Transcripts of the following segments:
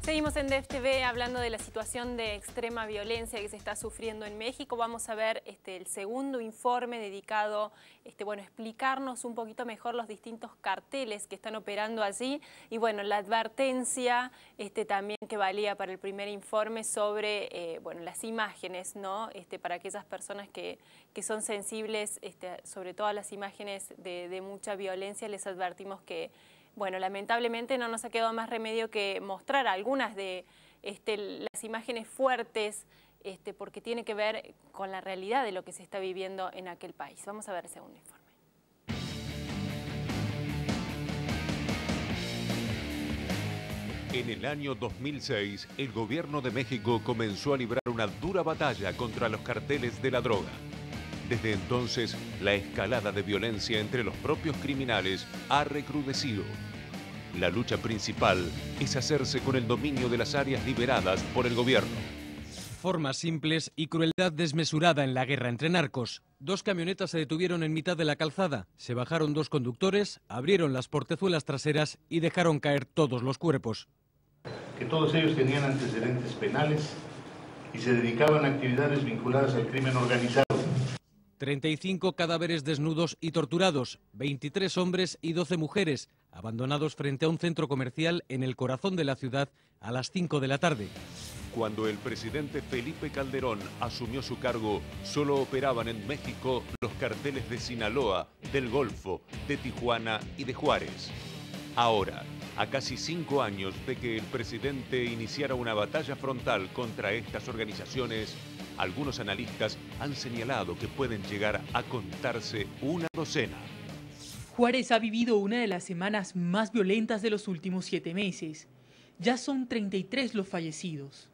Seguimos en DFTV hablando de la situación de extrema violencia que se está sufriendo en México. Vamos a ver el segundo informe dedicado a explicarnos un poquito mejor los distintos carteles que están operando allí. Y bueno, la advertencia también que valía para el primer informe sobre las imágenes, ¿no? Para aquellas personas que son sensibles, sobre todo a las imágenes de mucha violencia, les advertimos que lamentablemente no nos ha quedado más remedio que mostrar algunas de las imágenes fuertes, porque tiene que ver con la realidad de lo que se está viviendo en aquel país. Vamos a ver el segundo informe. En el año 2006, el gobierno de México comenzó a librar una dura batalla contra los carteles de la droga. Desde entonces, la escalada de violencia entre los propios criminales ha recrudecido. La lucha principal es hacerse con el dominio de las áreas liberadas por el gobierno. Formas simples y crueldad desmesurada en la guerra entre narcos. 2 camionetas se detuvieron en mitad de la calzada. Se bajaron 2 conductores, abrieron las portezuelas traseras y dejaron caer todos los cuerpos. Que todos ellos tenían antecedentes penales y se dedicaban a actividades vinculadas al crimen organizado. 35 cadáveres desnudos y torturados, 23 hombres y 12 mujeres, abandonados frente a un centro comercial en el corazón de la ciudad a las 5 de la tarde. Cuando el presidente Felipe Calderón asumió su cargo, solo operaban en México los carteles de Sinaloa, del Golfo, de Tijuana y de Juárez. Ahora, a casi 5 años de que el presidente iniciara una batalla frontal contra estas organizaciones, algunos analistas han señalado que pueden llegar a contarse una docena. Juárez ha vivido una de las semanas más violentas de los últimos 7 meses. Ya son 33 los fallecidos.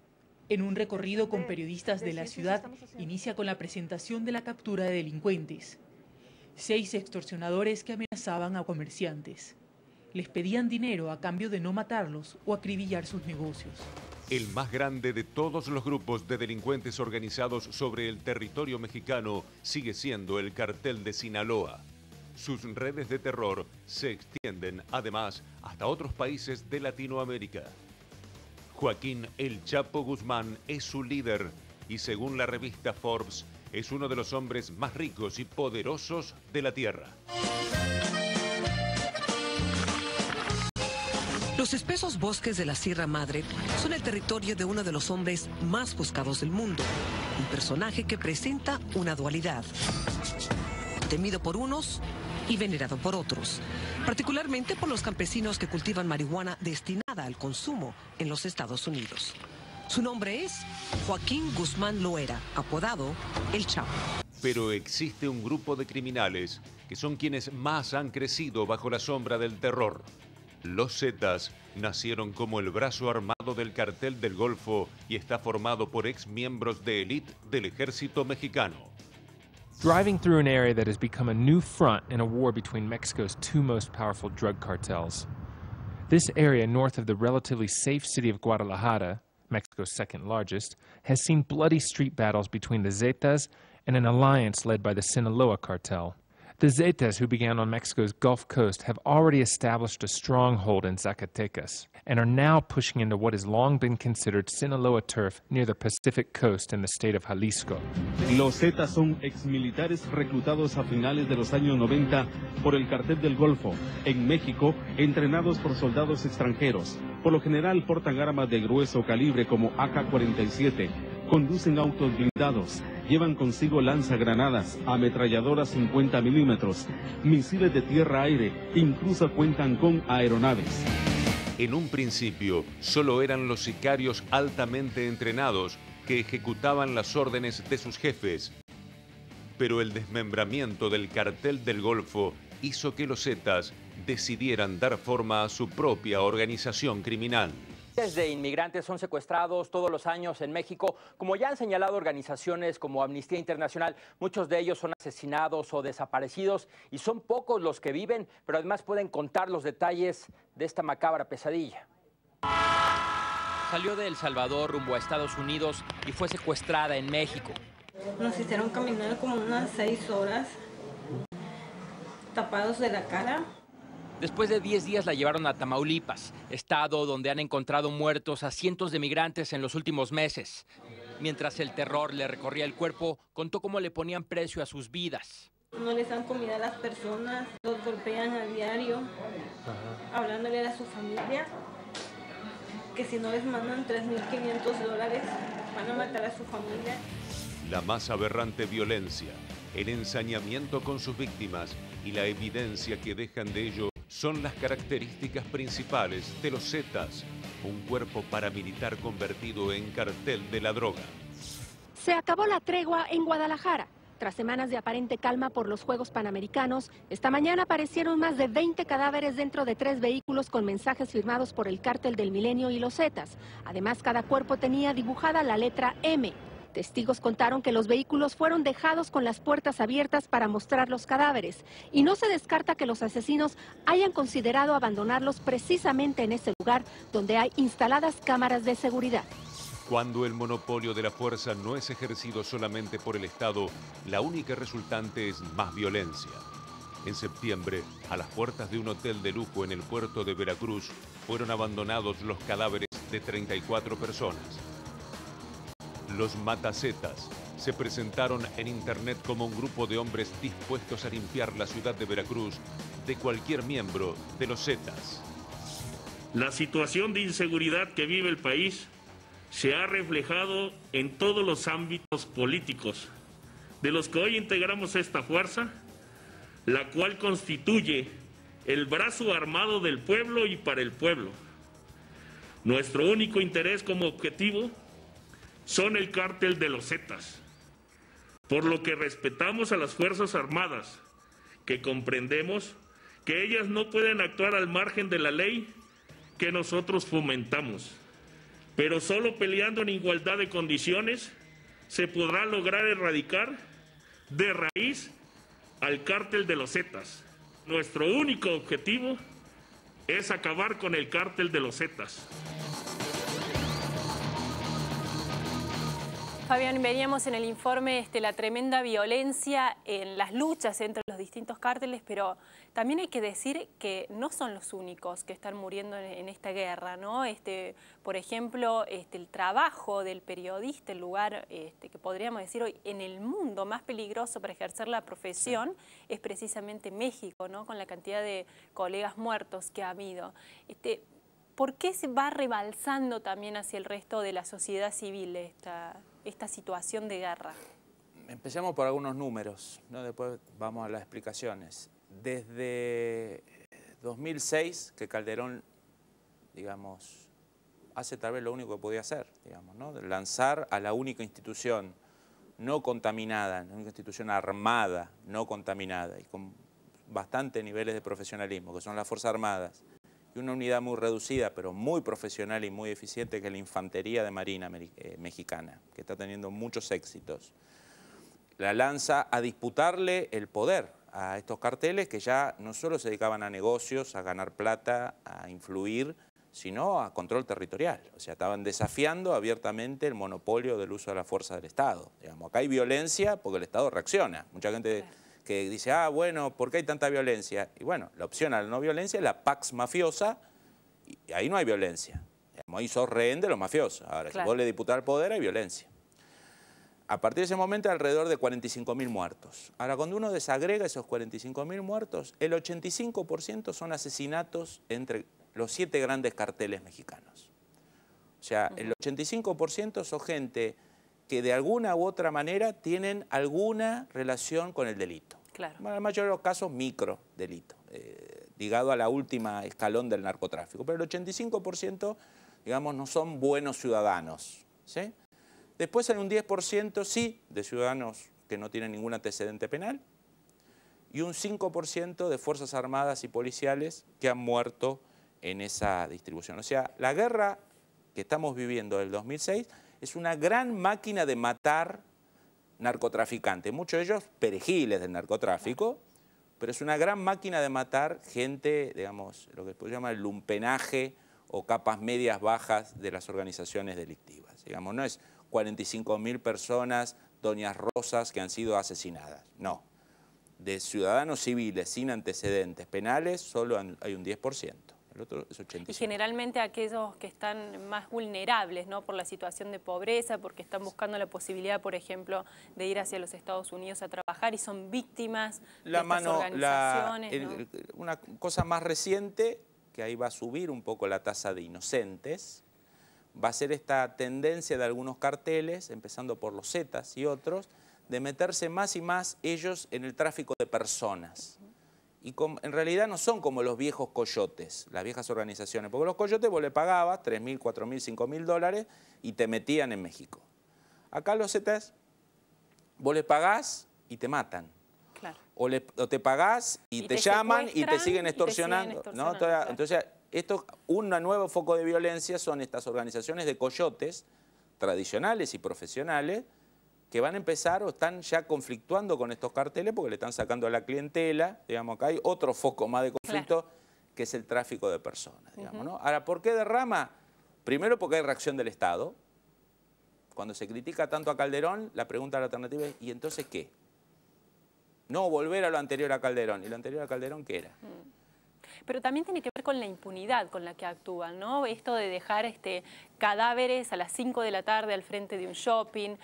En un recorrido con periodistas de la ciudad, inicia con la presentación de la captura de delincuentes. 6 extorsionadores que amenazaban a comerciantes. Les pedían dinero a cambio de no matarlos o acribillar sus negocios. El más grande de todos los grupos de delincuentes organizados sobre el territorio mexicano sigue siendo el cartel de Sinaloa. Sus redes de terror se extienden, además, hasta otros países de Latinoamérica. Joaquín El Chapo Guzmán es su líder y, según la revista Forbes, es uno de los hombres más ricos y poderosos de la tierra. Los espesos bosques de la Sierra Madre son el territorio de uno de los hombres más buscados del mundo. Un personaje que presenta una dualidad. Temido por unos y venerado por otros. Particularmente por los campesinos que cultivan marihuana destinada al consumo en los Estados Unidos. Su nombre es Joaquín Guzmán Loera, apodado El Chapo. Pero existe un grupo de criminales que son quienes más han crecido bajo la sombra del terror. Los Zetas nacieron como el brazo armado del cartel del Golfo y está formado por ex miembros de élite del ejército mexicano. Driving through an area that has become a new front in a war between Mexico's 2 most powerful drug cartels. This area north of the relatively safe city of Guadalajara, Mexico's 2nd largest, has seen bloody street battles between the Zetas and an alliance led by the Sinaloa cartel. The Zetas, who began on Mexico's Gulf Coast, have already established a stronghold in Zacatecas and are now pushing into what has long been considered Sinaloa turf near the Pacific coast in the state of Jalisco. Los Zetas son exmilitares reclutados a finales de los años 90 por el Cartel del Golfo, en México, entrenados por soldados extranjeros. Por lo general portan armas de grueso calibre como AK-47, conducen autos blindados, llevan consigo lanzagranadas, ametralladoras 50 milímetros, misiles de tierra-aire, incluso cuentan con aeronaves. En un principio, solo eran los sicarios altamente entrenados que ejecutaban las órdenes de sus jefes. Pero el desmembramiento del cartel del Golfo hizo que los Zetas decidieran dar forma a su propia organización criminal. Miles de inmigrantes son secuestrados todos los años en México. Como ya han señalado organizaciones como Amnistía Internacional, muchos de ellos son asesinados o desaparecidos y son pocos los que viven, pero además pueden contar los detalles de esta macabra pesadilla. Salió de El Salvador rumbo a Estados Unidos y fue secuestrada en México. Nos hicieron caminar como unas 6 horas, tapados de la cara. Después de 10 días la llevaron a Tamaulipas, estado donde han encontrado muertos a cientos de migrantes en los últimos meses. Mientras el terror le recorría el cuerpo, contó cómo le ponían precio a sus vidas. No les dan comida a las personas, los golpean a diario, hablándole a su familia, que si no les mandan $3.500 van a matar a su familia. La más aberrante violencia, el ensañamiento con sus víctimas y la evidencia que dejan de ello son las características principales de los Zetas, un cuerpo paramilitar convertido en cartel de la droga. Se acabó la tregua en Guadalajara. Tras semanas de aparente calma por los Juegos Panamericanos, esta mañana aparecieron más de 20 cadáveres dentro de 3 vehículos con mensajes firmados por el Cártel del Milenio y los Zetas. Además, cada cuerpo tenía dibujada la letra M. Testigos contaron que los vehículos fueron dejados con las puertas abiertas para mostrar los cadáveres y no se descarta que los asesinos hayan considerado abandonarlos precisamente en ese lugar donde hay instaladas cámaras de seguridad. Cuando el monopolio de la fuerza no es ejercido solamente por el Estado, la única resultante es más violencia. En septiembre, a las puertas de un hotel de lujo en el puerto de Veracruz, fueron abandonados los cadáveres de 34 personas. Los Matazetas se presentaron en internet como un grupo de hombres dispuestos a limpiar la ciudad de Veracruz de cualquier miembro de los Zetas. La situación de inseguridad que vive el país se ha reflejado en todos los ámbitos políticos de los que hoy integramos esta fuerza, la cual constituye el brazo armado del pueblo y para el pueblo. Nuestro único interés como objetivo son el cártel de los Zetas, por lo que respetamos a las Fuerzas Armadas, que comprendemos que ellas no pueden actuar al margen de la ley que nosotros fomentamos, pero solo peleando en igualdad de condiciones se podrá lograr erradicar de raíz al cártel de los Zetas. Nuestro único objetivo es acabar con el cártel de los Zetas. Fabián, veníamos en el informe la tremenda violencia en las luchas entre los distintos cárteles, pero también hay que decir que no son los únicos que están muriendo en esta guerra, ¿no? Por ejemplo, el trabajo del periodista, el lugar que podríamos decir hoy en el mundo más peligroso para ejercer la profesión, es precisamente México, ¿no? Con la cantidad de colegas muertos que ha habido. ¿Por qué se va rebalsando también hacia el resto de la sociedad civil esta situación de guerra? Empecemos por algunos números, ¿no? Después vamos a las explicaciones. Desde 2006, que Calderón, digamos, hace tal vez lo único que podía hacer, digamos, ¿no? Lanzar a la única institución no contaminada, la única institución armada, no contaminada, y con bastantes niveles de profesionalismo, que son las Fuerzas Armadas, y una unidad muy reducida, pero muy profesional y muy eficiente, que es la Infantería de Marina mexicana, que está teniendo muchos éxitos. La lanza a disputarle el poder a estos carteles que ya no solo se dedicaban a negocios, a ganar plata, a influir, sino a control territorial. O sea, estaban desafiando abiertamente el monopolio del uso de la fuerza del Estado. Digamos, acá hay violencia porque el Estado reacciona. Mucha gente que dice, bueno, ¿por qué hay tanta violencia? Y bueno, la opción a la no violencia es la pax mafiosa, y ahí no hay violencia. Digamos, ahí sos rehén de los mafiosos. Ahora, si vos le diputás al poder, hay violencia. A partir de ese momento, alrededor de 45.000 muertos. Ahora, cuando uno desagrega esos 45.000 muertos, el 85% son asesinatos entre los 7 grandes carteles mexicanos. O sea, el 85% son gente que de alguna u otra manera tienen alguna relación con el delito. Claro. En la mayoría de los casos, micro delito, ligado a la última escalón del narcotráfico. Pero el 85%, digamos, no son buenos ciudadanos, ¿sí? Después hay un 10% sí de ciudadanos que no tienen ningún antecedente penal y un 5% de Fuerzas Armadas y policiales que han muerto en esa distribución. O sea, la guerra que estamos viviendo del 2006 es una gran máquina de matar narcotraficantes, muchos de ellos perejiles del narcotráfico, pero es una gran máquina de matar gente, digamos, lo que se llama el lumpenaje o capas medias bajas de las organizaciones delictivas. Digamos, no es 45.000 personas, doñas Rosas, que han sido asesinadas, no. de ciudadanos civiles sin antecedentes penales, solo hay un 10%. El otro es 85%. Y generalmente aquellos que están más vulnerables, ¿no? Por la situación de pobreza, porque están buscando la posibilidad, por ejemplo, de ir hacia los Estados Unidos a trabajar y son víctimas de estas organizaciones, ¿no? Una cosa más reciente, que ahí va a subir un poco la tasa de inocentes, va a ser esta tendencia de algunos carteles, empezando por los Zetas y otros, de meterse más y más ellos en el tráfico de personas. Y en realidad no son como los viejos coyotes, las viejas organizaciones, porque los coyotes vos le pagabas 3.000, 4.000, 5.000 dólares y te metían en México. Acá los Zetas, vos le pagás y te matan. Claro. O te pagás y te llaman y te siguen extorsionando. ¿No? Claro. Entonces, un nuevo foco de violencia son estas organizaciones de coyotes tradicionales y profesionales que van a empezar o están ya conflictuando con estos carteles porque le están sacando a la clientela. Digamos, acá hay otro foco más de conflicto, claro, que es el tráfico de personas. Digamos, ¿no? Ahora, ¿por qué derrama? Primero porque hay reacción del Estado. Cuando se critica tanto a Calderón, la pregunta alternativa es, ¿y entonces qué? No volver a lo anterior a Calderón. ¿Y lo anterior a Calderón qué era? Pero también tiene que ver con la impunidad con la que actúan, ¿no? Esto de dejar cadáveres a las 5 de la tarde al frente de un shopping,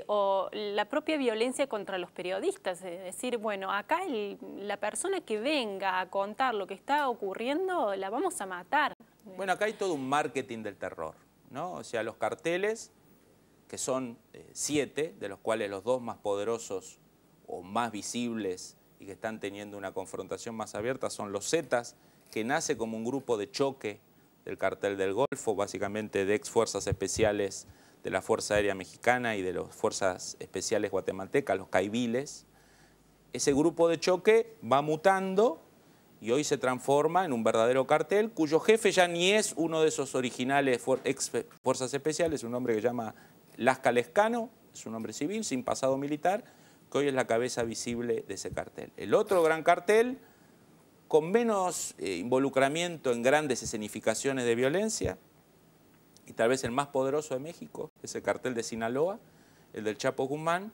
o la propia violencia contra los periodistas. Es decir, bueno, acá la persona que venga a contar lo que está ocurriendo, la vamos a matar. Bueno, acá hay todo un marketing del terror, ¿no? O sea, los carteles, que son 7, de los cuales los 2 más poderosos o más visibles y que están teniendo una confrontación más abierta son los Zetas, que nace como un grupo de choque del cartel del Golfo, básicamente de ex fuerzas especiales de la Fuerza Aérea Mexicana y de las Fuerzas Especiales Guatemaltecas, los caiviles. Ese grupo de choque va mutando y hoy se transforma en un verdadero cartel, cuyo jefe ya ni es uno de esos originales ex fuerzas especiales, un hombre que se llama Lasca Lescano, es un hombre civil sin pasado militar, que hoy es la cabeza visible de ese cartel. El otro gran cartel, con menos involucramiento en grandes escenificaciones de violencia, y tal vez el más poderoso de México, es el cartel de Sinaloa, el del Chapo Guzmán,